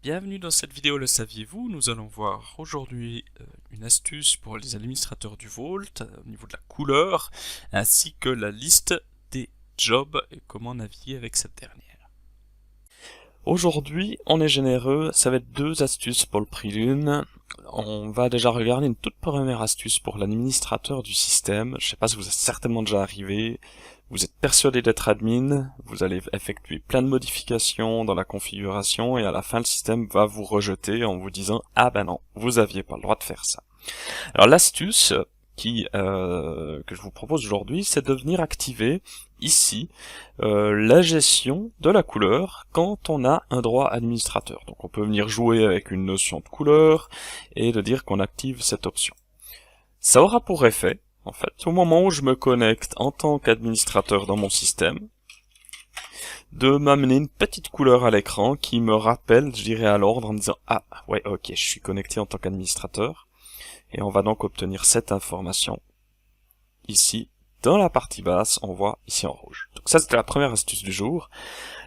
Bienvenue dans cette vidéo, le saviez-vous? Nous allons voir aujourd'hui une astuce pour les administrateurs du Vault au niveau de la couleur, ainsi que la liste des jobs et comment naviguer avec cette dernière. Aujourd'hui, on est généreux, ça va être 2 astuces pour le prix d'une. On va déjà regarder une toute première astuce pour l'administrateur du système. Je sais pas si vous êtes certainement déjà arrivé. Vous êtes persuadé d'être admin, vous allez effectuer plein de modifications dans la configuration et à la fin le système va vous rejeter en vous disant « Ah ben non, vous aviez pas le droit de faire ça ». Alors l'astuce que je vous propose aujourd'hui, c'est de venir activer ici la gestion de la couleur quand on a un droit administrateur. Donc on peut venir jouer avec une notion de couleur et de dire qu'on active cette option. Ça aura pour effet, en fait, au moment où je me connecte en tant qu'administrateur dans mon système, de m'amener une petite couleur à l'écran qui me rappelle, je dirais à l'ordre en me disant « Ah, ouais, ok, je suis connecté en tant qu'administrateur ». Et on va donc obtenir cette information ici. Dans la partie basse, on voit ici en rouge. Donc ça, c'était la première astuce du jour.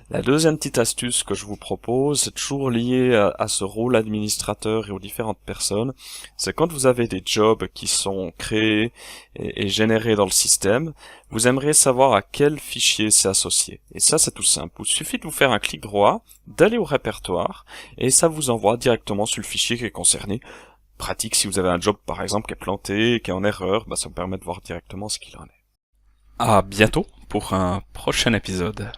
La deuxième petite astuce que je vous propose, c'est toujours lié à ce rôle administrateur et aux différentes personnes. C'est quand vous avez des jobs qui sont créés et générés dans le système, vous aimeriez savoir à quel fichier c'est associé. Et ça, c'est tout simple. Il suffit de vous faire un clic droit, d'aller au répertoire, et ça vous envoie directement sur le fichier qui est concerné. Pratique si vous avez un job par exemple qui est planté, qui est en erreur, ça me permet de voir directement ce qu'il en est. À bientôt pour un prochain épisode.